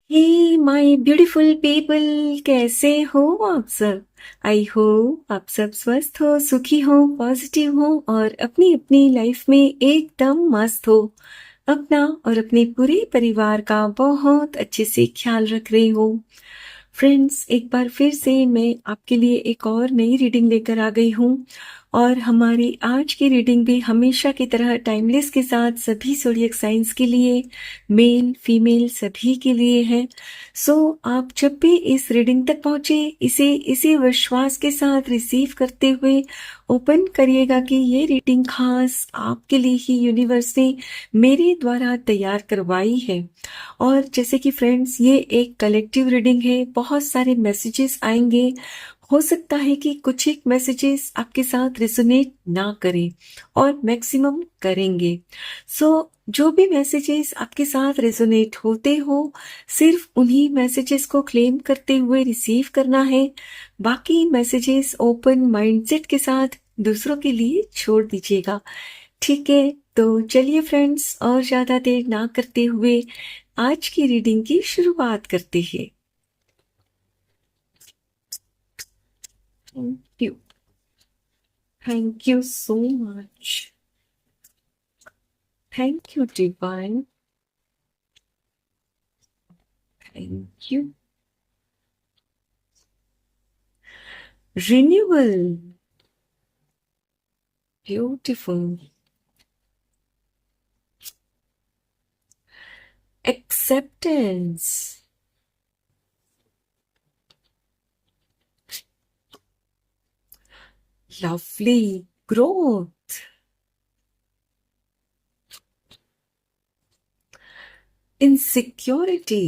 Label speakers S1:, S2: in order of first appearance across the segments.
S1: Hey my beautiful people, कैसे हो आप सब। आई होप आप सब स्वस्थ हो, सुखी हो, पॉजिटिव हो और अपनी अपनी लाइफ में एकदम मस्त हो। अपना और अपने पूरे परिवार का बहुत अच्छे से ख्याल रख रहे हो। फ्रेंड्स, एक बार फिर से मैं आपके लिए एक और नई रीडिंग लेकर आ गई हूँ। और हमारी आज की रीडिंग भी हमेशा की तरह टाइमलेस के साथ सभी ज़ोडिएक साइंस के लिए, मेल फीमेल सभी के लिए है। सो आप जब भी इस रीडिंग तक पहुंचे, इसे इसी विश्वास के साथ रिसीव करते हुए ओपन करिएगा कि ये रीडिंग खास आपके लिए ही यूनिवर्स ने मेरे द्वारा तैयार करवाई है। और जैसे कि फ्रेंड्स, ये एक कलेक्टिव रीडिंग है, बहुत सारे मैसेजेस आएंगे। हो सकता है कि कुछ एक मैसेजेस आपके साथ रेजोनेट ना करें और मैक्सिमम करेंगे। सो जो भी मैसेजेस आपके साथ रेजोनेट होते हो, सिर्फ उन्हीं मैसेजेस को क्लेम करते हुए रिसीव करना है। बाकी मैसेजेस ओपन माइंडसेट के साथ दूसरों के लिए छोड़ दीजिएगा। ठीक है, तो चलिए फ्रेंड्स, और ज्यादा देर ना करते हुए आज की रीडिंग की शुरुआत करते हैं। Thank you, thank you so much, thank you divine, thank you. Renewal, beautiful. Acceptance, lovely. Growth, insecurity,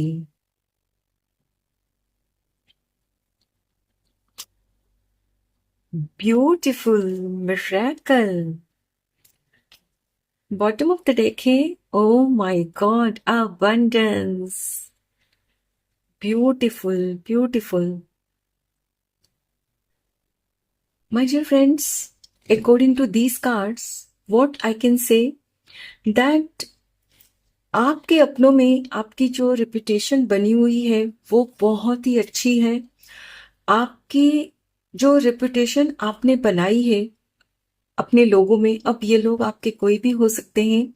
S1: beautiful. Miracle. Bottom of the deck है, oh my god, abundance. Beautiful, beautiful. My dear friends, according to these cards, what I can say that आपके अपनों में आपकी जो reputation बनी हुई है वो बहुत ही अच्छी है। आपकी जो रेपुटेशन आपने बनाई है अपने लोगों में, अब ये लोग आपके कोई भी हो सकते हैं,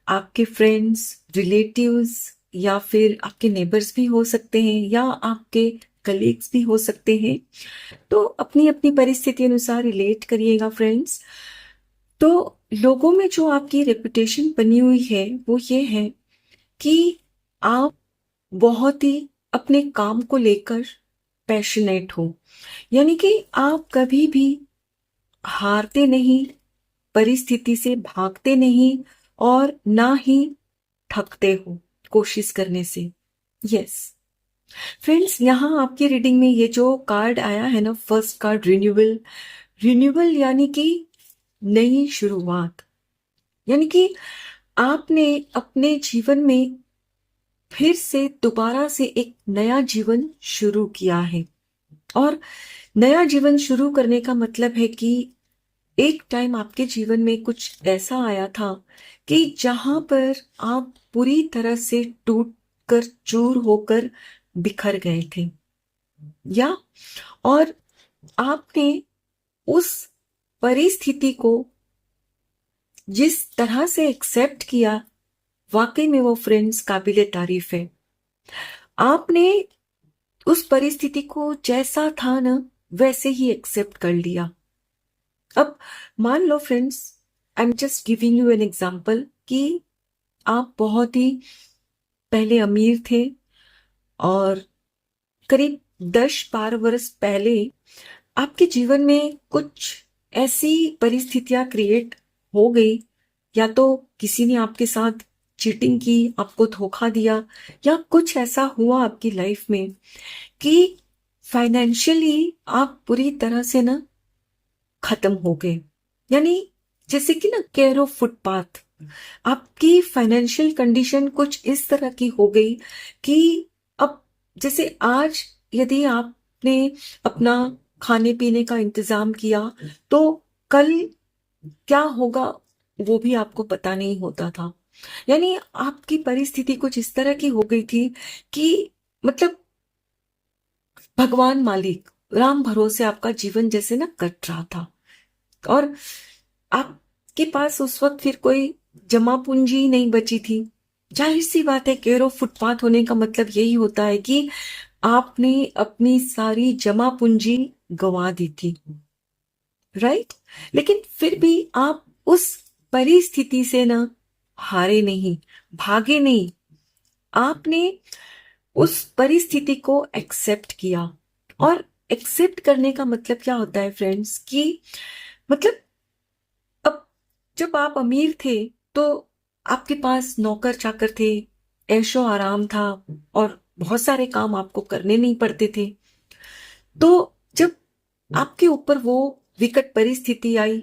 S1: आपके फ्रेंड्स, रिलेटिव्स, या फिर आपके नेबर्स भी हो सकते हैं, या आपके कलीग्स भी हो सकते हैं। तो अपनी अपनी परिस्थिति अनुसार रिलेट करिएगा फ्रेंड्स। तो लोगों में जो आपकी रेपुटेशन बनी हुई है वो ये है कि आप बहुत ही अपने काम को लेकर पैशनेट हो। यानी कि आप कभी भी हारते नहीं, परिस्थिति से भागते नहीं, और ना ही थकते हो कोशिश करने से। यस फ्रेंड्स, यहाँ आपकी रीडिंग में ये जो कार्ड आया है ना, फर्स्ट कार्ड रिन्यूअल। रिन्यूअल यानी कि नई शुरुआत, यानी कि आपने अपने जीवन में फिर से दोबारा से एक नया जीवन शुरू किया है। और नया जीवन शुरू करने का मतलब है कि एक टाइम आपके जीवन में कुछ ऐसा आया था कि जहां पर आप पूरी तरह से टूट कर चूर होकर बिखर गए थे, या और आपने उस परिस्थिति को जिस तरह से एक्सेप्ट किया, वाकई में वो फ्रेंड्स काबिले तारीफ है। आपने उस परिस्थिति को जैसा था ना वैसे ही एक्सेप्ट कर लिया। अब मान लो friends, I am just giving you an example कि आप बहुत ही पहले अमीर थे, और करीब 10-12 वर्ष पहले आपके जीवन में कुछ ऐसी परिस्थितियां क्रिएट हो गई, या तो किसी ने आपके साथ चीटिंग की, आपको धोखा दिया, या कुछ ऐसा हुआ आपकी लाइफ में कि फाइनेंशियली आप पूरी तरह से ना खत्म हो गए। यानी जैसे कि ना केयर ऑफ फुटपाथ, आपकी फाइनेंशियल कंडीशन कुछ इस तरह की हो गई कि अब जैसे आज यदि आपने अपना खाने पीने का इंतजाम किया तो कल क्या होगा वो भी आपको पता नहीं होता था। यानी आपकी परिस्थिति कुछ इस तरह की हो गई थी कि मतलब भगवान मालिक राम भरोसे आपका जीवन जैसे ना कट रहा था, और आपके पास उस वक्त फिर कोई जमा पूंजी नहीं बची थी। जाहिर सी बात है, केयर ऑफ फुटपाथ होने का मतलब यही होता है कि आपने अपनी सारी जमा पूंजी गंवा दी थी, राइट। लेकिन फिर भी आप उस परिस्थिति से ना हारे नहीं, भागे नहीं, आपने उस परिस्थिति को एक्सेप्ट किया। और एक्सेप्ट करने का मतलब क्या होता है फ्रेंड्स, कि मतलब अब जब आप अमीर थे तो आपके पास नौकर चाकर थे, ऐशो आराम था, और बहुत सारे काम आपको करने नहीं पड़ते थे। तो जब आपके ऊपर वो विकट परिस्थिति आई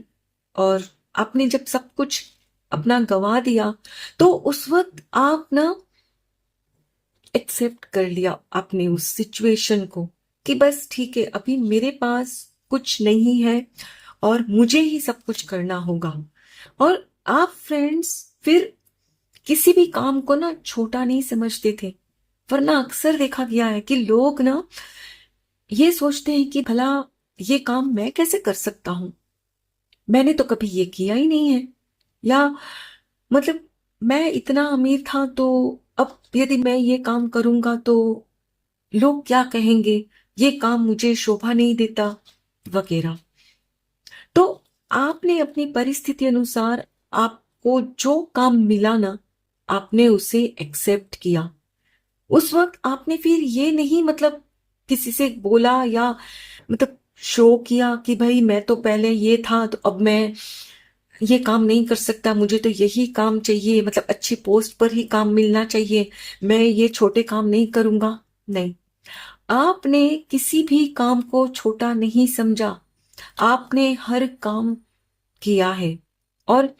S1: और आपने जब सब कुछ अपना गंवा दिया, तो उस वक्त आप ना एक्सेप्ट कर लिया आपने उस सिचुएशन को, कि बस ठीक है, अभी मेरे पास कुछ नहीं है और मुझे ही सब कुछ करना होगा। और आप फ्रेंड्स फिर किसी भी काम को ना छोटा नहीं समझते थे, वरना अक्सर देखा गया है कि लोग ना ये सोचते हैं कि भला ये काम मैं कैसे कर सकता हूं, मैंने तो कभी ये किया ही नहीं है, या मतलब मैं इतना अमीर था तो अब यदि मैं ये काम करूंगा तो लोग क्या कहेंगे, ये काम मुझे शोभा नहीं देता, वगैरह। तो आपने अपनी परिस्थिति अनुसार आपको जो काम मिला ना, आपने उसे एक्सेप्ट किया। उस वक्त आपने फिर ये नहीं मतलब किसी से बोला या मतलब शो किया कि भाई मैं तो पहले ये था तो अब मैं ये काम नहीं कर सकता, मुझे तो यही काम चाहिए, मतलब अच्छी पोस्ट पर ही काम मिलना चाहिए, मैं ये छोटे काम नहीं करूंगा। नहीं, आपने किसी भी काम को छोटा नहीं समझा, आपने हर काम किया है। और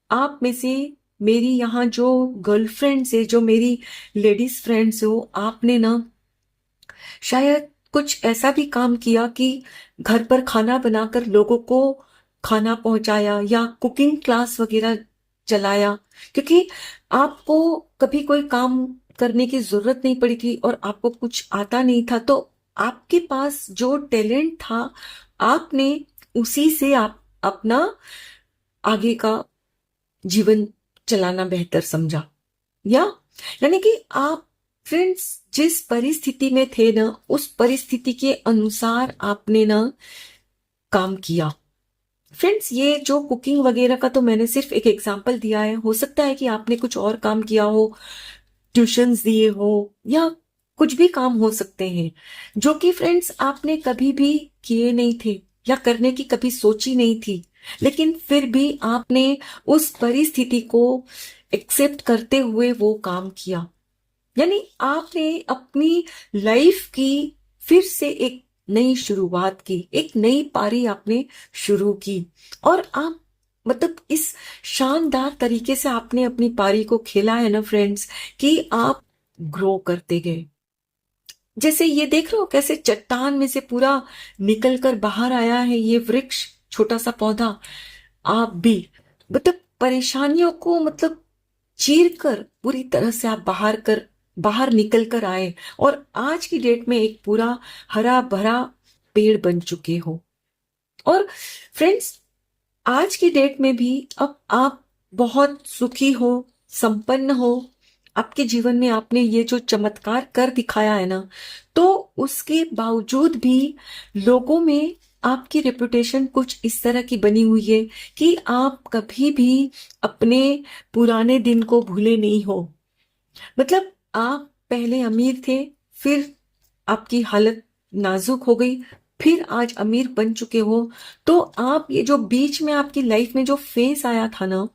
S1: आप में से मेरी यहाँ जो गर्लफ्रेंड्स है, जो मेरी लेडीज फ्रेंड्स हो, आपने ना शायद कुछ ऐसा भी काम किया कि घर पर खाना बनाकर लोगों को खाना पहुंचाया या कुकिंग क्लास वगैरह चलाया, क्योंकि आपको कभी कोई काम करने की जरूरत नहीं पड़ी थी और आपको कुछ आता नहीं था, तो आपके पास जो टैलेंट था आपने उसी से आप अपना आगे का जीवन चलाना बेहतर समझा। या यानी कि आप फ्रेंड्स जिस परिस्थिति में थे ना, उस परिस्थिति के अनुसार आपने ना काम किया। फ्रेंड्स ये जो कुकिंग वगैरह का तो मैंने सिर्फ एक एग्जांपल दिया है, हो सकता है कि आपने कुछ और काम किया हो, ट्यूशंस दिए हो, या कुछ भी काम हो सकते हैं जो कि फ्रेंड्स आपने कभी भी किए नहीं थे या करने की कभी सोची नहीं थी, लेकिन फिर भी आपने उस परिस्थिति को एक्सेप्ट करते हुए वो काम किया। यानी आपने अपनी लाइफ की फिर से एक नई शुरुआत की, एक नई पारी आपने शुरू की, और आप मतलब इस शानदार तरीके से आपने अपनी पारी को खेला है ना फ्रेंड्स, कि आप ग्रो करते गए। जैसे ये देख रहे हो कैसे चट्टान में से पूरा निकल कर बाहर आया है ये वृक्ष, छोटा सा पौधा। आप भी मतलब परेशानियों को मतलब चीर कर पूरी तरह से आप बाहर निकल कर आए, और आज की डेट में एक पूरा हरा भरा पेड़ बन चुके हो। और फ्रेंड्स आज की डेट में भी अब आप बहुत सुखी हो, संपन्न हो, आपके जीवन में आपने ये जो चमत्कार कर दिखाया है ना, तो उसके बावजूद भी लोगों में आपकी रेपुटेशन कुछ इस तरह की बनी हुई है कि आप कभी भी अपने पुराने दिन को भूले नहीं हो। मतलब आप पहले अमीर थे, फिर आपकी हालत नाजुक हो गई, फिर आज अमीर बन चुके हो। तो आप ये जो बीच में आपकी लाइफ में जो फेस आया था ना,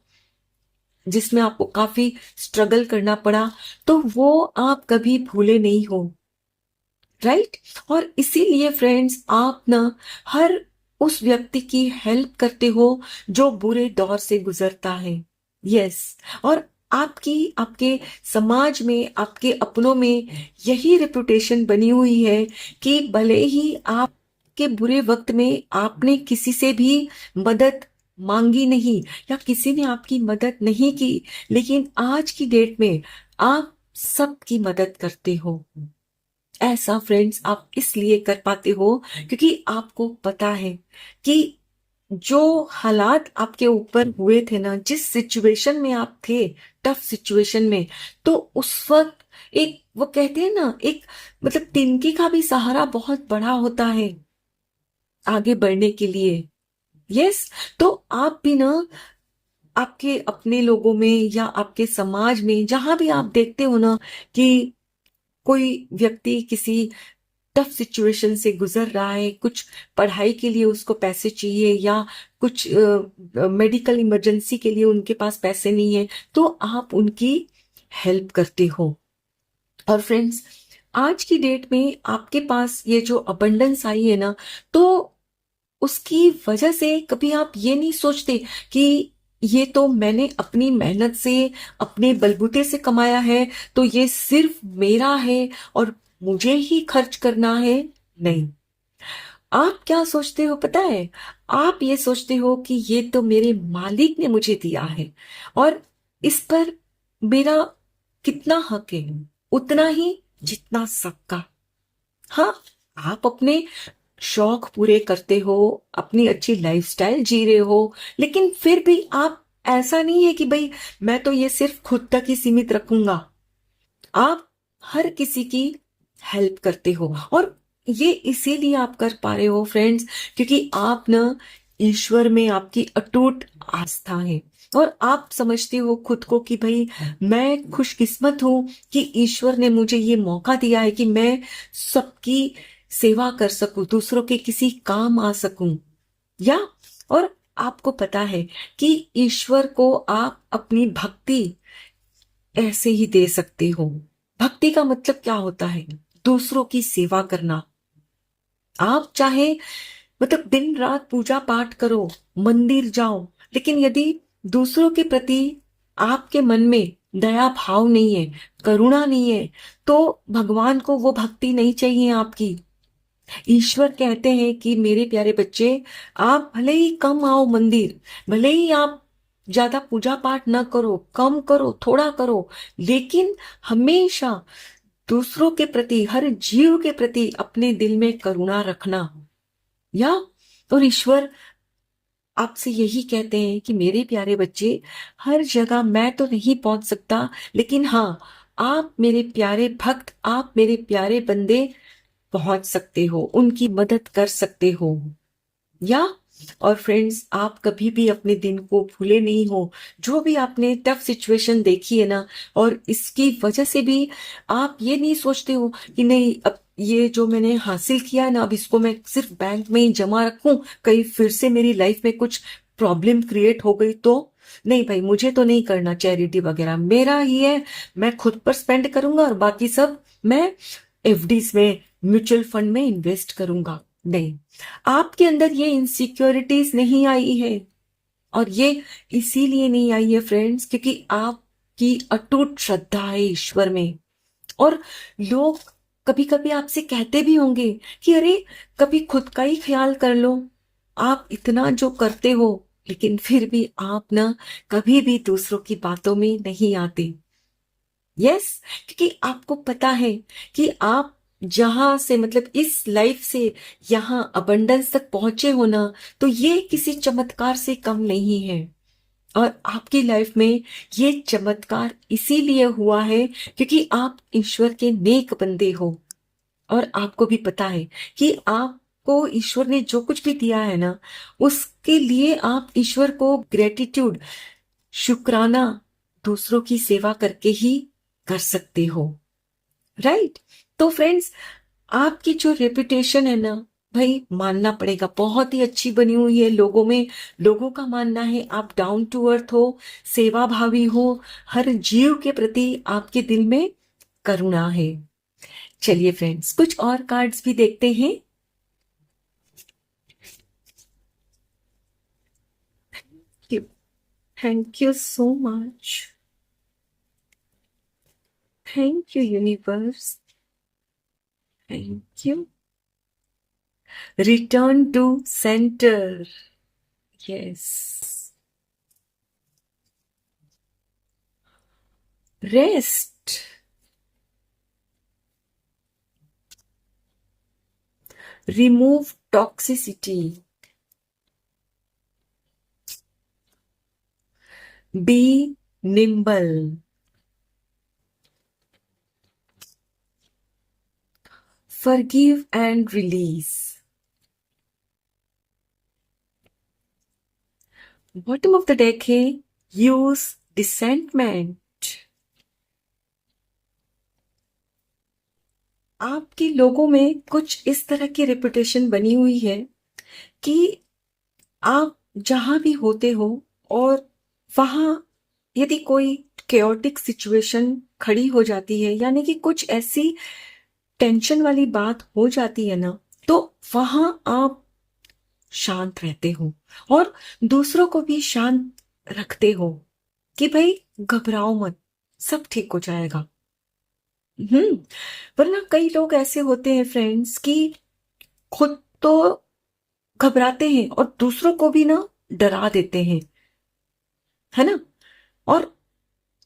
S1: जिसमें आपको काफी स्ट्रगल करना पड़ा, तो वो आप कभी भूले नहीं हो, राइट। और इसीलिए फ्रेंड्स आप ना हर उस व्यक्ति की हेल्प करते हो जो बुरे दौर से गुजरता है। यस। और आपकी आपके समाज में, आपके अपनों में यही रेपुटेशन बनी हुई है कि भले ही आपके बुरे वक्त में आपने किसी से भी मदद मांगी नहीं या किसी ने आपकी मदद नहीं की, लेकिन आज की डेट में आप सबकी मदद करते हो। ऐसा फ्रेंड्स आप इसलिए कर पाते हो क्योंकि आपको पता है कि जो हालात आपके ऊपर हुए थे ना, जिस सिचुएशन में आप थे, टफ सिचुएशन में, तो उस वक्त एक वो कहते हैं ना, एक मतलब तिनके का भी सहारा बहुत बड़ा होता है आगे बढ़ने के लिए। यस। तो आप भी ना आपके अपने लोगों में या आपके समाज में जहां भी आप देखते हो ना कि कोई व्यक्ति किसी टफ सिचुएशन से गुजर रहा है, कुछ पढ़ाई के लिए उसको पैसे चाहिए या कुछ मेडिकल इमरजेंसी के लिए उनके पास पैसे नहीं है, तो आप उनकी हेल्प करते हो। और फ्रेंड्स, आज की डेट में आपके पास ये जो अबंडेंस आई है ना, तो उसकी वजह से कभी आप ये नहीं सोचते कि ये तो मैंने अपनी मेहनत से, अपने बलबूते से कमाया है, तो ये सिर्फ मेरा है और मुझे ही खर्च करना है। नहीं, आप क्या सोचते हो पता है? आप ये सोचते हो कि ये तो मेरे मालिक ने मुझे दिया है और इस पर मेरा कितना हक है, उतना ही जितना सबका। हाँ, आप अपने शौक पूरे करते हो, अपनी अच्छी लाइफस्टाइल जी रहे हो, लेकिन फिर भी आप, ऐसा नहीं है कि भाई मैं तो ये सिर्फ खुद तक ही सीमित रखूंगा। आप हर किसी की हेल्प करते हो और ये इसीलिए आप कर पा रहे हो फ्रेंड्स, क्योंकि आप ना ईश्वर में आपकी अटूट आस्था है और आप समझते हो खुद को कि भाई मैं खुशकिस्मत हूं कि ईश्वर ने मुझे ये मौका दिया है कि मैं सबकी सेवा कर सकूं, दूसरों के किसी काम आ सकूं। या और आपको पता है कि ईश्वर को आप अपनी भक्ति ऐसे ही दे सकते हो। भक्ति का मतलब क्या होता है? दूसरों की सेवा करना। आप चाहे मतलब दिन रात पूजा पाठ करो, मंदिर जाओ, लेकिन यदि दूसरों के प्रति आपके मन में दया भाव नहीं है, करुणा नहीं है, तो भगवान को वो भक्ति नहीं चाहिए आपकी। ईश्वर कहते हैं कि मेरे प्यारे बच्चे, आप भले ही कम आओ मंदिर, भले ही आप ज्यादा पूजा पाठ ना करो, कम करो, थोड़ा करो, लेकिन हमेशा दूसरों के प्रति, हर जीव के प्रति अपने दिल में करुणा रखना। या और ईश्वर आपसे यही कहते हैं कि मेरे प्यारे बच्चे, हर जगह मैं तो नहीं पहुंच सकता, लेकिन हाँ, आप मेरे प्यारे भक्त, आप मेरे प्यारे बंदे पहुंच सकते हो, उनकी मदद कर सकते हो। या और फ्रेंड्स, आप कभी भी अपने दिन को भूले नहीं हो। जो भी आपने टफ सिचुएशन देखी है ना, और इसकी वजह से भी आप ये नहीं सोचते हो कि नहीं, अब ये जो मैंने हासिल किया है ना, अब इसको मैं सिर्फ बैंक में ही जमा रखूं, कहीं फिर से मेरी लाइफ में कुछ प्रॉब्लम क्रिएट हो गई तो। नहीं भाई, मुझे तो नहीं करना चैरिटी वगैरह, मेरा ही है, मैं खुद पर स्पेंड करूंगा और बाकी सब मैं एफडीज में, म्यूचुअल फंड में इन्वेस्ट करूंगा। नहीं, आपके अंदर ये इनसिक्योरिटीज नहीं आई है। और ये इसीलिए नहीं आई है फ्रेंड्स, क्योंकि आपकी अटूट श्रद्धा है ईश्वर में। और लोग कभी कभी आपसे कहते भी होंगे कि अरे, कभी खुद का ही ख्याल कर लो, आप इतना जो करते हो, लेकिन फिर भी आप ना कभी भी दूसरों की बातों में नहीं आते। यस, क्योंकि आपको पता है कि आप जहां से, मतलब इस लाइफ से यहां अबंडेंस तक पहुंचे हो ना, तो ये किसी चमत्कार से कम नहीं है। और आपकी लाइफ में ये चमत्कार इसीलिए हुआ है क्योंकि आप ईश्वर के नेक बंदे हो। और आपको भी पता है कि आपको ईश्वर ने जो कुछ भी दिया है ना, उसके लिए आप ईश्वर को ग्रेटिट्यूड, शुक्राना, दूसरों की सेवा करके ही कर सकते हो। राइट। तो फ्रेंड्स, आपकी जो रेपुटेशन है ना, भाई मानना पड़ेगा बहुत ही अच्छी बनी हुई है लोगों में। लोगों का मानना है आप डाउन टू अर्थ हो, सेवा भावी हो, हर जीव के प्रति आपके दिल में करुणा है। चलिए फ्रेंड्स, कुछ और कार्ड्स भी देखते हैं। Thank you so much. Thank you universe. Thank you. Return to centre. Yes. Rest. remove toxicity, be nimble, forgive and release. Bottom of the deck है use discernment. आपके लोगों में कुछ इस तरह की रेपुटेशन बनी हुई है कि आप जहां भी होते हो और वहां यदि कोई केओटिक सिचुएशन खड़ी हो जाती है, यानी कि कुछ ऐसी टेंशन वाली बात हो जाती है ना, तो वहां आप शांत रहते हो और दूसरों को भी शांत रखते हो कि भाई घबराओ मत, सब ठीक हो जाएगा। हम्म। वरना कई लोग ऐसे होते हैं फ्रेंड्स कि खुद तो घबराते हैं और दूसरों को भी ना डरा देते हैं, है ना। और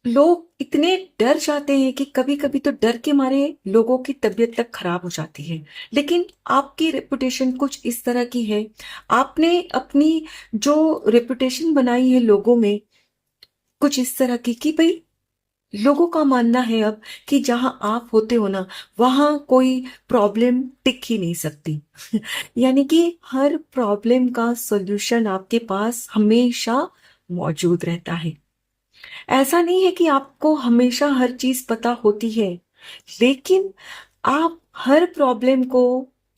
S1: लोग इतने डर जाते हैं कि कभी कभी तो डर के मारे लोगों की तबीयत तक खराब हो जाती है। लेकिन आपकी रेपुटेशन कुछ इस तरह की है, आपने अपनी जो रेपुटेशन बनाई है लोगों में कुछ इस तरह की कि भाई लोगों का मानना है अब कि जहां आप होते हो ना, वहां कोई प्रॉब्लम टिक ही नहीं सकती। यानी कि हर प्रॉब्लम का सॉल्यूशन आपके पास हमेशा मौजूद रहता है। ऐसा नहीं है कि आपको हमेशा हर चीज पता होती है, लेकिन आप हर प्रॉब्लम को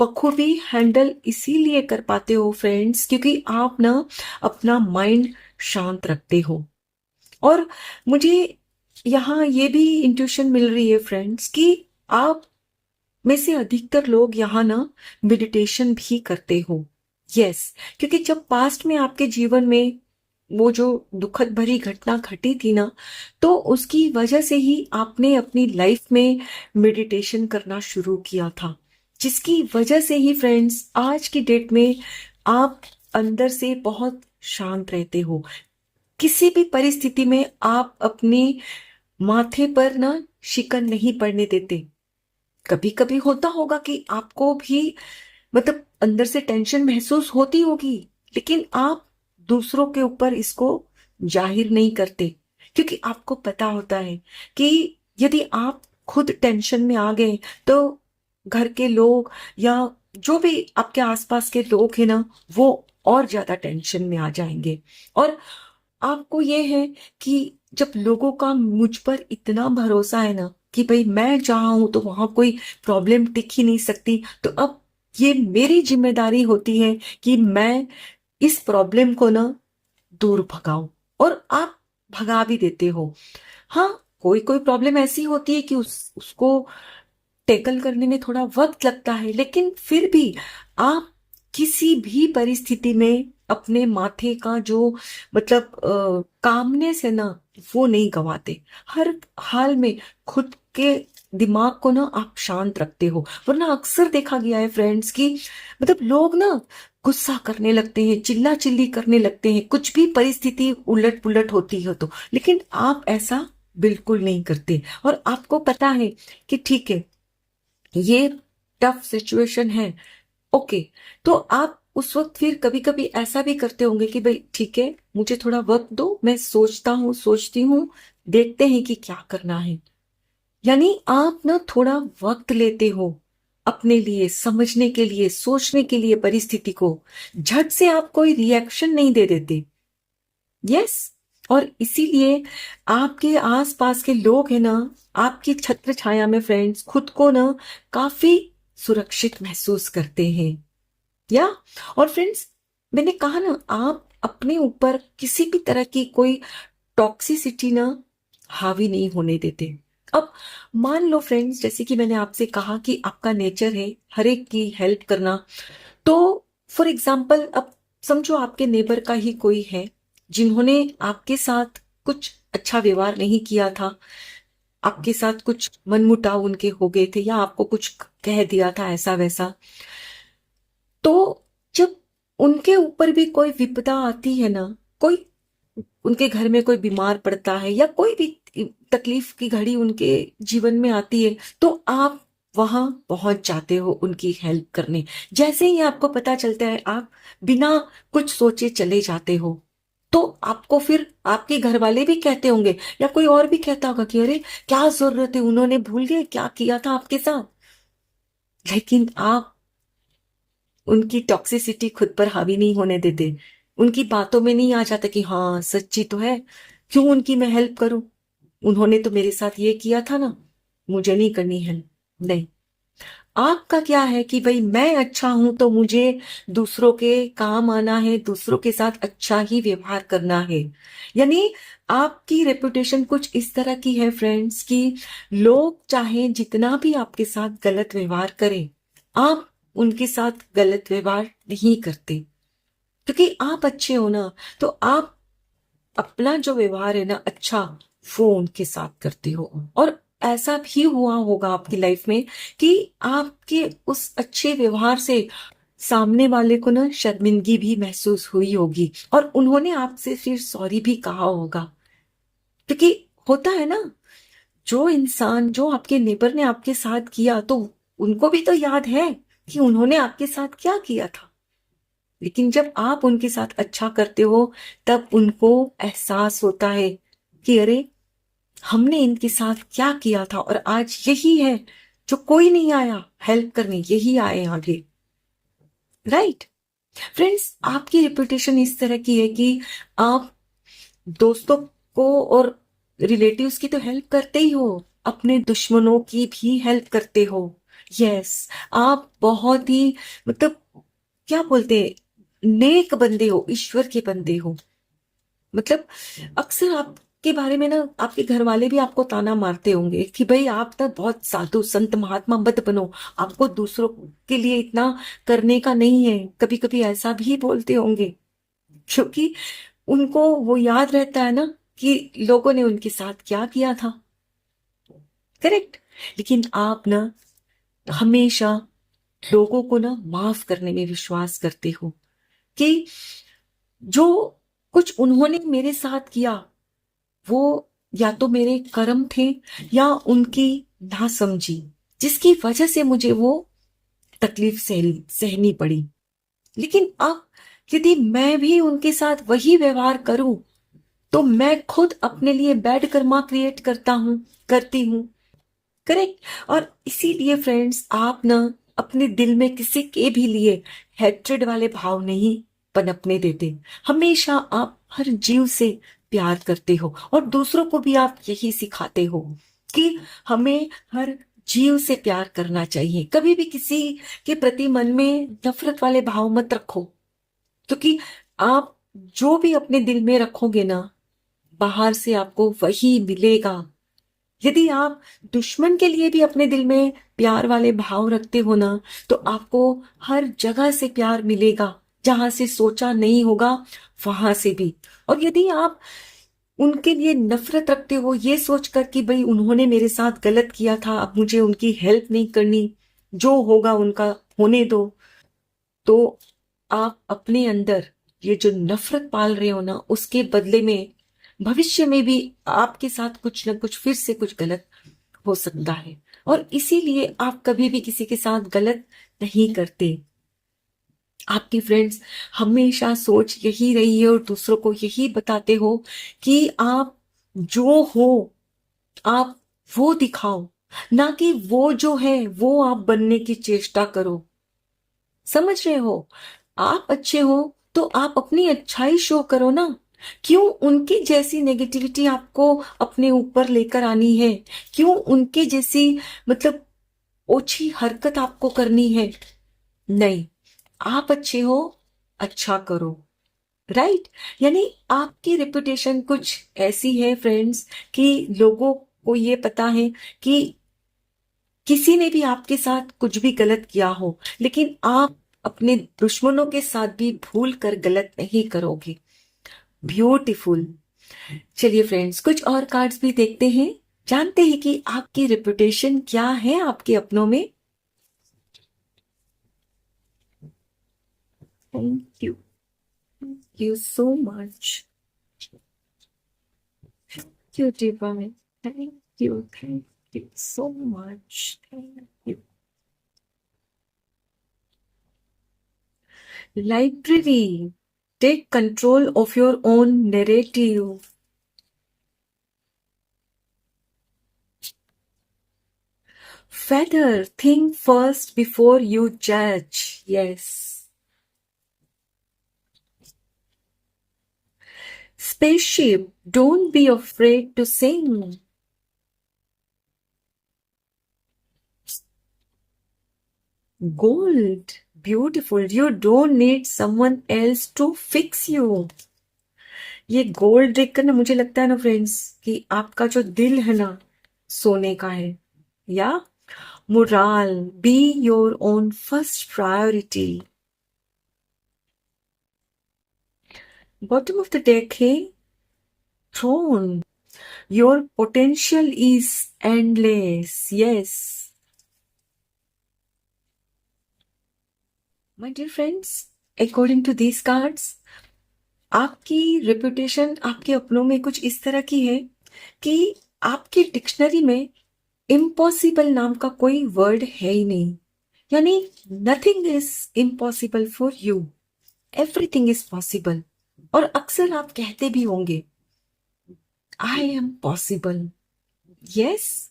S1: बखूबी हैंडल इसीलिए कर पाते हो फ्रेंड्स, क्योंकि आप ना अपना माइंड शांत रखते हो। और मुझे यहाँ ये भी इंट्यूशन मिल रही है फ्रेंड्स कि आप में से अधिकतर लोग यहाँ ना मेडिटेशन भी करते हो। यस, क्योंकि जब पास्ट में आपके जीवन में वो जो दुखद भरी घटना घटी थी ना, तो उसकी वजह से ही आपने अपनी लाइफ में मेडिटेशन करना शुरू किया था, जिसकी वजह से ही फ्रेंड्स आज की डेट में आप अंदर से बहुत शांत रहते हो। किसी भी परिस्थिति में आप अपनी माथे पर ना शिकन नहीं पड़ने देते। कभी कभी होता होगा कि आपको भी मतलब अंदर से टेंशन महसूस होती होगी, लेकिन आप दूसरों के ऊपर इसको जाहिर नहीं करते, क्योंकि आपको पता होता है कि यदि आप खुद टेंशन में आ गए तो घर के लोग या जो भी आपके आसपास के लोग हैं ना, वो और ज्यादा टेंशन में आ जाएंगे। और आपको ये है कि जब लोगों का मुझ पर इतना भरोसा है ना कि भाई मैं जहां हूं तो वहां कोई प्रॉब्लम टिक ही नहीं सकती, तो अब ये मेरी जिम्मेदारी होती है कि मैं इस प्रॉब्लम को ना दूर भगाऊं। और आप भगा भी देते हो। हाँ, कोई कोई प्रॉब्लम ऐसी होती है कि उसको टैकल करने में थोड़ा वक्त लगता है, लेकिन फिर भी आप किसी भी परिस्थिति में अपने माथे का जो मतलब कामनेस है ना, वो नहीं गवाते। हर हाल में खुद के दिमाग को ना आप शांत रखते हो। वरना अक्सर देखा गया है फ्रेंड्स कि मतलब लोग ना गुस्सा करने लगते हैं, चिल्ला चिल्ली करने लगते हैं, कुछ भी परिस्थिति उलट पुलट होती है तो। लेकिन आप ऐसा बिल्कुल नहीं करते और आपको पता है कि ठीक है, ये टफ सिचुएशन है। ओके, तो आप उस वक्त फिर कभी कभी ऐसा भी करते होंगे कि भाई ठीक है, मुझे थोड़ा वक्त दो, मैं सोचता हूँ सोचती हूँ, देखते हैं कि क्या करना है। यानी आप ना थोड़ा वक्त लेते हो अपने लिए, समझने के लिए, सोचने के लिए परिस्थिति को। झट से आप कोई रिएक्शन नहीं दे देते। यस। और इसीलिए आपके आसपास के लोग हैं ना, आपकी छत्र छाया में फ्रेंड्स खुद को ना काफी सुरक्षित महसूस करते हैं। या और फ्रेंड्स, मैंने कहा ना, आप अपने ऊपर किसी भी तरह की कोई टॉक्सिसिटी ना हावी नहीं होने देते। अब मान लो फ्रेंड्स, जैसे कि मैंने आपसे कहा कि आपका नेचर है हर एक की हेल्प करना, तो फॉर एग्जाम्पल अब समझो आपके नेबर का ही कोई है जिन्होंने आपके साथ कुछ अच्छा व्यवहार नहीं किया था, आपके साथ कुछ मनमुटाव उनके हो गए थे या आपको कुछ कह दिया था ऐसा वैसा। तो जब उनके ऊपर भी कोई विपदा आती है ना, कोई उनके घर में कोई बीमार पड़ता है या कोई भी तकलीफ की घड़ी उनके जीवन में आती है, तो आप वहां पहुंच जाते हो उनकी हेल्प करने। जैसे ही आपको पता चलता है आप बिना कुछ सोचे चले जाते हो, तो आपको फिर आपके घर वाले भी कहते होंगे या कोई और भी कहता होगा कि अरे क्या जरूरत है, उन्होंने भूल गए क्या किया था आपके साथ। लेकिन आप उनकी टॉक्सिसिटी खुद पर हावी नहीं होने देते, उनकी बातों में नहीं आ जाता कि हाँ सच्ची तो है, क्यों उनकी मैं हेल्प करूं, उन्होंने तो मेरे साथ ये किया था ना, मुझे नहीं करनी हेल्प। नहीं, आपका क्या है कि भाई मैं अच्छा हूं तो मुझे दूसरों के काम आना है, दूसरों के साथ अच्छा ही व्यवहार करना है। यानी आपकी रेपुटेशन कुछ इस तरह की है फ्रेंड्स कि लोग चाहे जितना भी आपके साथ गलत व्यवहार करें, आप उनके साथ गलत व्यवहार नहीं करते, क्योंकि आप अच्छे हो ना। तो आप अपना जो व्यवहार है ना अच्छा, वो उनके साथ करते हो। और ऐसा भी हुआ होगा आपकी लाइफ में कि आपके उस अच्छे व्यवहार से सामने वाले को ना शर्मिंदगी भी महसूस हुई होगी और उन्होंने आपसे फिर सॉरी भी कहा होगा। क्योंकि होता है ना, जो इंसान, जो आपके नेबर ने आपके साथ किया तो उनको भी तो याद है कि उन्होंने आपके साथ क्या किया था। लेकिन जब आप उनके साथ अच्छा करते हो तब उनको एहसास होता है कि अरे हमने इनके साथ क्या किया था और आज यही है जो कोई नहीं आया हेल्प करने, यही आए आगे। राइट फ्रेंड्स, आपकी रेपुटेशन इस तरह की है कि आप दोस्तों को और रिलेटिव्स की तो हेल्प करते ही हो, अपने दुश्मनों की भी हेल्प करते हो। यस, आप बहुत ही मतलब क्या बोलते हैं, नेक बंदे हो, ईश्वर के बंदे हो। मतलब अक्सर आपके बारे में ना आपके घर वाले भी आपको ताना मारते होंगे कि भाई आप ना बहुत साधु संत महात्मा मत बनो, आपको दूसरों के लिए इतना करने का नहीं है, कभी कभी ऐसा भी बोलते होंगे। क्योंकि उनको वो याद रहता है ना कि लोगों ने उनके साथ क्या किया था। करेक्ट। लेकिन आप ना हमेशा लोगों को ना माफ करने में विश्वास करते हो कि जो कुछ उन्होंने मेरे साथ किया वो या तो मेरे कर्म थे या उनकी नासमझी, जिसकी वजह से मुझे वो तकलीफ सहनी पड़ी। लेकिन अब यदि मैं भी उनके साथ वही व्यवहार करूं तो मैं खुद अपने लिए बैड कर्मा क्रिएट करता हूं, करती हूं। करेक्ट। और इसीलिए फ्रेंड्स, आप ना अपने दिल में किसी के भी लिए हैट्रेड वाले भाव नहीं पनपने देते। हमेशा आप हर जीव से प्यार करते हो और दूसरों को भी आप यही सिखाते हो कि हमें हर जीव से प्यार करना चाहिए। कभी भी किसी के प्रति मन में नफरत वाले भाव मत रखो, क्योंकि आप जो भी अपने दिल में रखोगे ना, बाहर से आपको वही मिलेगा। यदि आप दुश्मन के लिए भी अपने दिल में प्यार वाले भाव रखते हो ना, तो आपको हर जगह से प्यार मिलेगा, जहां से सोचा नहीं होगा वहां से भी। और यदि आप उनके लिए नफरत रखते हो ये सोचकर कि भाई उन्होंने मेरे साथ गलत किया था, अब मुझे उनकी हेल्प नहीं करनी, जो होगा उनका होने दो, तो आप अपने अंदर ये जो नफरत पाल रहे हो ना, उसके बदले में भविष्य में भी आपके साथ कुछ ना कुछ फिर से कुछ गलत हो सकता है। और इसीलिए आप कभी भी किसी के साथ गलत नहीं करते। आपकी फ्रेंड्स हमेशा सोच यही रही है और दूसरों को यही बताते हो कि आप जो हो आप वो दिखाओ, ना कि वो जो है वो आप बनने की चेष्टा करो। समझ रहे हो? आप अच्छे हो तो आप अपनी अच्छाई शो करो ना। क्यों उनकी जैसी नेगेटिविटी आपको अपने ऊपर लेकर आनी है? क्यों उनके जैसी मतलब ओछी हरकत आपको करनी है? नहीं, आप अच्छे हो, अच्छा करो। राइट। यानी आपकी रेपुटेशन कुछ ऐसी है फ्रेंड्स कि लोगों को ये पता है कि किसी ने भी आपके साथ कुछ भी गलत किया हो, लेकिन आप अपने दुश्मनों के साथ भी भूल कर गलत नहीं करोगे। ब्यूटीफुल। चलिए फ्रेंड्स, कुछ और कार्ड्स भी देखते हैं, जानते हैं कि आपकी रेपुटेशन क्या है आपके अपनों में। Thank you so much. Thank you divine, thank you so much, thank you। Library. Take control of your own narrative. Feather. Think first before you judge. Yes. Spaceship. Don't be afraid to sing. Gold. Beautiful. You don't need someone else to fix you. ये gold देखकर ना मुझे लगता है ना friends कि आपका जो दिल है ना सोने का है. या moral. Be your own first priority. Bottom of the deck है throne. Your potential is endless. Yes. My dear friends, according to these cards, आपकी रेपुटेशन आपके अपनों में कुछ इस तरह की है कि आपकी डिक्शनरी में इम्पॉसिबल नाम का कोई वर्ड है ही नहीं. यानी nothing is impossible for you. Everything is possible. और अक्सर आप कहते भी होंगे आई एम पॉसिबल. यस.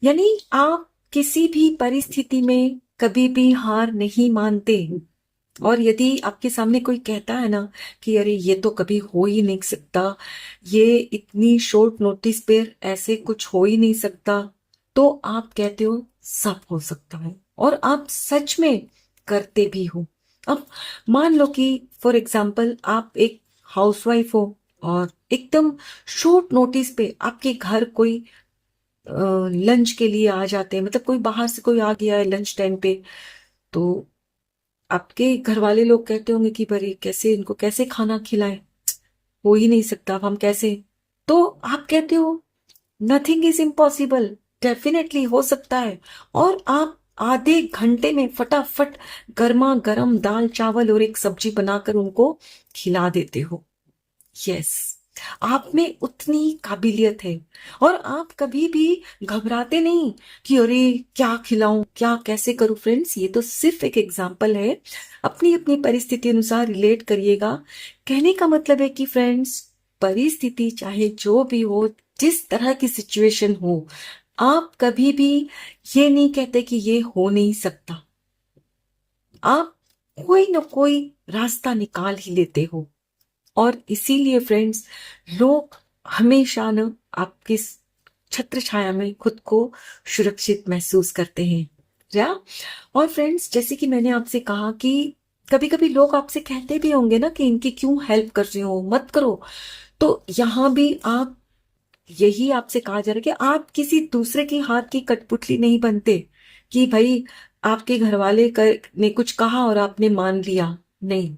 S1: यानी आप किसी भी परिस्थिति में कभी भी हार नहीं मानते. और यदि आपके सामने कोई कहता है ना कि अरे ये तो कभी हो ही नहीं सकता, ये इतनी शॉर्ट नोटिस पे ऐसे कुछ हो ही नहीं सकता, तो आप कहते हो सब हो सकता है. और आप सच में करते भी हो. अब मान लो कि फॉर एग्जाम्पल आप एक हाउसवाइफ हो और एकदम शॉर्ट नोटिस पे आपके घर कोई लंच के लिए आ जाते हैं. मतलब कोई बाहर से कोई आ गया है लंच टाइम पे, तो आपके घर वाले लोग कहते होंगे कि भाई कैसे इनको कैसे खाना खिलाएं, हो ही नहीं सकता, अब हम कैसे. तो आप कहते हो नथिंग इज इम्पॉसिबल. डेफिनेटली हो सकता है. और आप आधे घंटे में फटाफट गर्मा गर्म दाल चावल और एक सब्जी बनाकर उनको खिला देते हो. यस. आप में उतनी काबिलियत है. और आप कभी भी घबराते नहीं कि अरे क्या खिलाऊं, क्या कैसे करूं. फ्रेंड्स, ये तो सिर्फ एक एग्जाम्पल है. अपनी अपनी परिस्थिति अनुसार रिलेट करिएगा. कहने का मतलब है कि फ्रेंड्स, परिस्थिति चाहे जो भी हो, जिस तरह की सिचुएशन हो, आप कभी भी ये नहीं कहते कि ये हो नहीं सकता. आप कोई ना कोई रास्ता निकाल ही लेते हो. और इसीलिए फ्रेंड्स, लोग हमेशा न आपके छत्र छाया में खुद को सुरक्षित महसूस करते हैं. या और फ्रेंड्स, जैसे कि मैंने आपसे कहा कि कभी कभी लोग आपसे कहते भी होंगे ना कि इनकी क्यों हेल्प कर रहे हो, मत करो. तो यहाँ भी आप यही आपसे कहा जा रहा है कि आप किसी दूसरे की हाथ की कठपुतली नहीं बनते कि भाई आपके घर वाले ने कुछ कहा और आपने मान लिया. नहीं.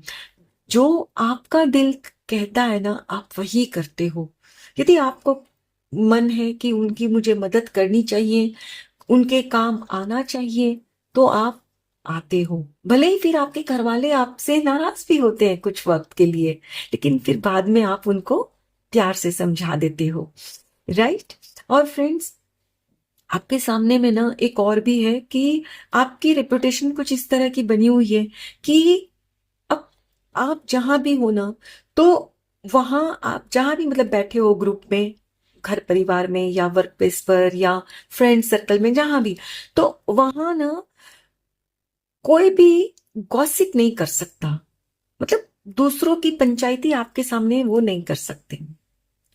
S1: जो आपका दिल कहता है ना, आप वही करते हो. यदि आपको मन है कि उनकी मुझे मदद करनी चाहिए, उनके काम आना चाहिए, तो आप आते हो. भले ही फिर आपके घर वाले आपसे नाराज भी होते हैं कुछ वक्त के लिए, लेकिन फिर बाद में आप उनको प्यार से समझा देते हो. राइट. और फ्रेंड्स, आपके सामने में ना एक और भी है कि आपकी रेपुटेशन कुछ इस तरह की बनी हुई है कि अब आप जहां भी हो ना, तो वहां आप जहां भी मतलब बैठे हो ग्रुप में, घर परिवार में या वर्क प्लेस पर या फ्रेंड सर्कल में, जहां भी, तो वहां ना कोई भी गॉसिप नहीं कर सकता. मतलब दूसरों की पंचायती आपके सामने वो नहीं कर सकते,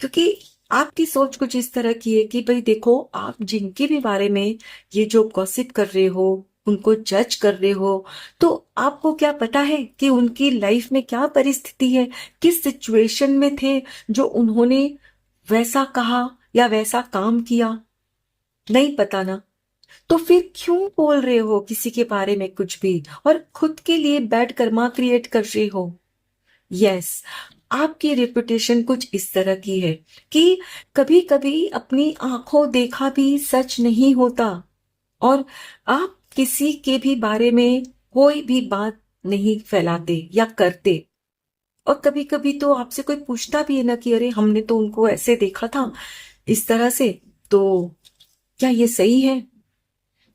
S1: क्योंकि आपकी सोच कुछ इस तरह की है कि भाई देखो, आप जिनके भी बारे में ये जो गॉसिप कर रहे हो, उनको जज कर रहे हो, तो आपको क्या पता है कि उनकी लाइफ में क्या परिस्थिति है, किस सिचुएशन में थे जो उन्होंने वैसा कहा या वैसा काम किया. नहीं पता ना. तो फिर क्यों बोल रहे हो किसी के बारे में कुछ भी और खुद के लिए बैड कर्मा क्रिएट कर रहे हो. यस. आपकी रेपुटेशन कुछ इस तरह की है कि कभी कभी अपनी आंखों देखा भी सच नहीं होता. और आप किसी के भी बारे में कोई भी बात नहीं फैलाते या करते. और कभी कभी तो आपसे कोई पूछता भी है ना कि अरे हमने तो उनको ऐसे देखा था इस तरह से, तो क्या ये सही है.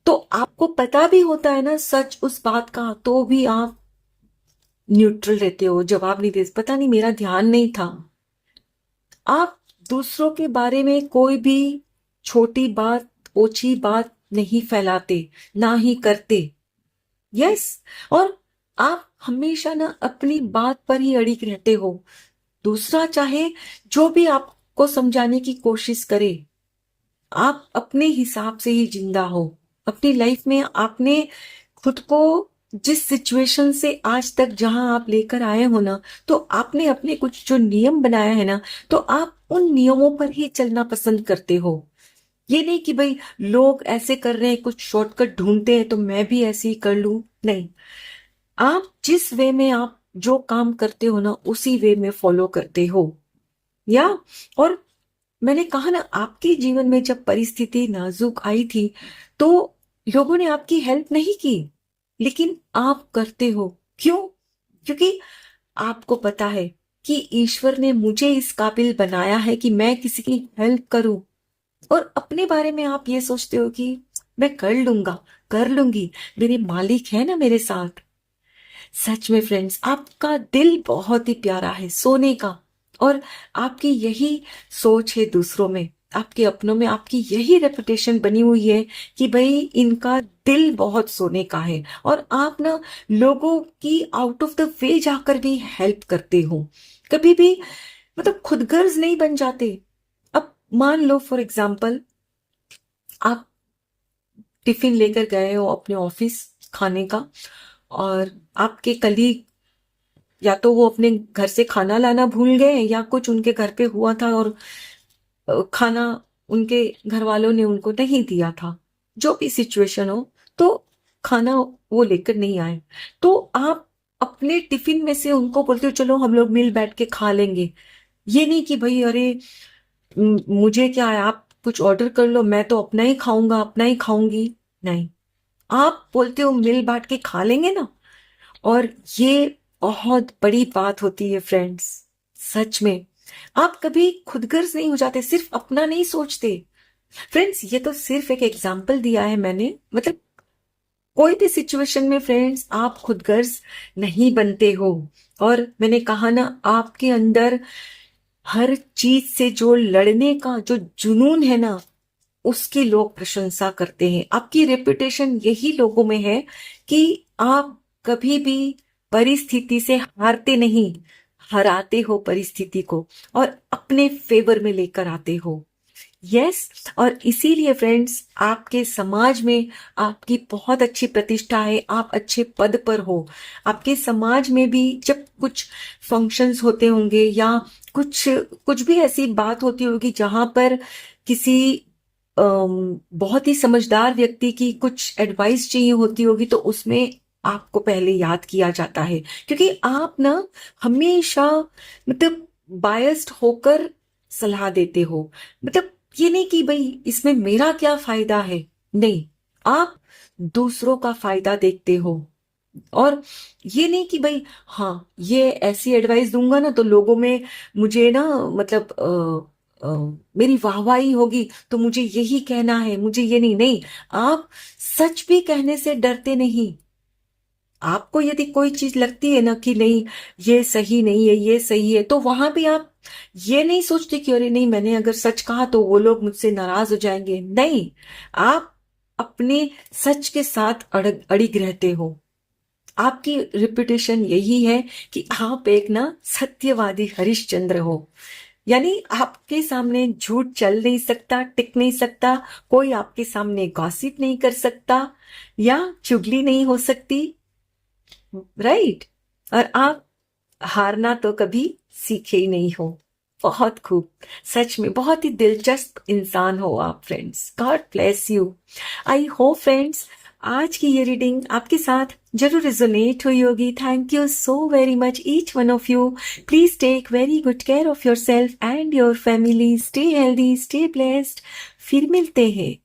S1: तो आपको पता भी होता है ना सच उस बात का, तो भी आप न्यूट्रल रहते हो, जवाब नहीं देते, पता नहीं मेरा ध्यान नहीं था। आप दूसरों के बारे में कोई भी छोटी बात, ओछी बात नहीं फैलाते, ना ही करते। यस। और आप हमेशा ना अपनी बात पर ही अड़िग रहते हो। दूसरा चाहे जो भी आपको समझाने की कोशिश करे, आप अपने हिसाब से ही जिंदा हो। अपनी लाइफ में आपने खुद को जिस सिचुएशन से आज तक जहां आप लेकर आए हो ना, तो आपने अपने कुछ जो नियम बनाया है ना, तो आप उन नियमों पर ही चलना पसंद करते हो। ये नहीं कि भाई लोग ऐसे कर रहे हैं, कुछ शॉर्टकट ढूंढते हैं तो मैं भी ऐसे ही कर लूं। नहीं, आप जिस वे में आप जो काम करते हो ना, उसी वे में फॉलो करते हो। या और मैंने कहा ना, आपके जीवन में जब परिस्थिति नाजुक आई थी, तो लोगों ने आपकी हेल्प नहीं की, लेकिन आप करते हो। क्यों? क्योंकि आपको पता है कि ईश्वर ने मुझे इस काबिल बनाया है कि मैं किसी की हेल्प करूं। और अपने बारे में आप ये सोचते हो कि मैं कर लूंगा, कर लूंगी, मेरे मालिक है ना मेरे साथ। सच में फ्रेंड्स, आपका दिल बहुत ही प्यारा है, सोने का। और आपकी यही सोच है दूसरों में, आपके अपनों में आपकी यही रेपुटेशन बनी हुई है कि भाई इनका दिल बहुत सोने का है। और आप ना लोगों की आउट ऑफ द वे जाकर भी हेल्प करते हो, कभी भी मतलब खुदगर्ज नहीं बन जाते। अब मान लो फॉर एग्जाम्पल, आप टिफिन लेकर गए हो अपने ऑफिस खाने का, और आपके कलीग या तो वो अपने घर से खाना लाना भूल गए, या कुछ उनके घर पे हुआ था और खाना उनके घर वालों ने उनको नहीं दिया था, जो भी सिचुएशन हो, तो खाना वो लेकर नहीं आए, तो आप अपने टिफिन में से उनको बोलते हो चलो हम लोग मिल बैठ के खा लेंगे। ये नहीं कि भाई अरे मुझे क्या है, आप कुछ ऑर्डर कर लो, मैं तो अपना ही खाऊंगा, अपना ही खाऊंगी। नहीं, आप बोलते हो मिल बांट के खा लेंगे ना। और ये बहुत बड़ी बात होती है फ्रेंड्स। सच में आप कभी खुदगर्ज नहीं हो जाते, सिर्फ अपना नहीं सोचते। फ्रेंड्स, ये तो सिर्फ एक एग्जाम्पल दिया है मैंने, मतलब कोई भी सिचुएशन में फ्रेंड्स आप खुदगर्ज नहीं बनते हो। और मैंने कहा ना, आपके अंदर हर चीज से जो लड़ने का जो जुनून है ना, उसकी लोग प्रशंसा करते हैं। आपकी रेपुटेशन यही लोगों में है कि आप कभी भी परिस्थिति से हारते नहीं, हराते हो परिस्थिति को और अपने फेवर में लेकर आते हो। यस। और इसीलिए फ्रेंड्स, आपके समाज में आपकी बहुत अच्छी प्रतिष्ठा है, आप अच्छे पद पर हो। आपके समाज में भी जब कुछ फंक्शंस होते होंगे या कुछ कुछ भी ऐसी बात होती होगी जहां पर किसी बहुत ही समझदार व्यक्ति की कुछ एडवाइस चाहिए होती होगी, तो उसमें आपको पहले याद किया जाता है, क्योंकि आप ना हमेशा मतलब बायस्ड होकर सलाह देते हो। मतलब ये नहीं कि भाई इसमें मेरा क्या फायदा है, नहीं, आप दूसरों का फायदा देखते हो। और ये नहीं कि भाई हाँ ये ऐसी एडवाइस दूंगा ना तो लोगों में मुझे ना मतलब मेरी वाहवाही होगी, तो मुझे यही कहना है, मुझे ये नहीं। नहीं, आप सच भी कहने से डरते नहीं। आपको यदि कोई चीज लगती है ना कि नहीं ये सही नहीं है, ये सही है, तो वहां भी आप ये नहीं सोचते कि अरे नहीं मैंने अगर सच कहा तो वो लोग मुझसे नाराज हो जाएंगे। नहीं, आप अपने सच के साथ अड़िग रहते हो। आपकी रिपुटेशन यही है कि आप एक ना सत्यवादी हरिश्चंद्र हो। यानी आपके सामने झूठ चल नहीं सकता, टिक नहीं सकता, कोई आपके सामने गॉसिप नहीं कर सकता या चुगली नहीं हो सकती। राइट। और आप हारना तो कभी सीखे ही नहीं हो। बहुत खूब। सच में बहुत ही दिलचस्प इंसान हो आप friends. God bless you. I hope friends आज की ये रीडिंग आपके साथ जरूर रिजोनेट हुई होगी। Thank you so very much each one of you. Please take very good care of yourself and your family. Stay healthy, stay blessed. फिर मिलते हैं।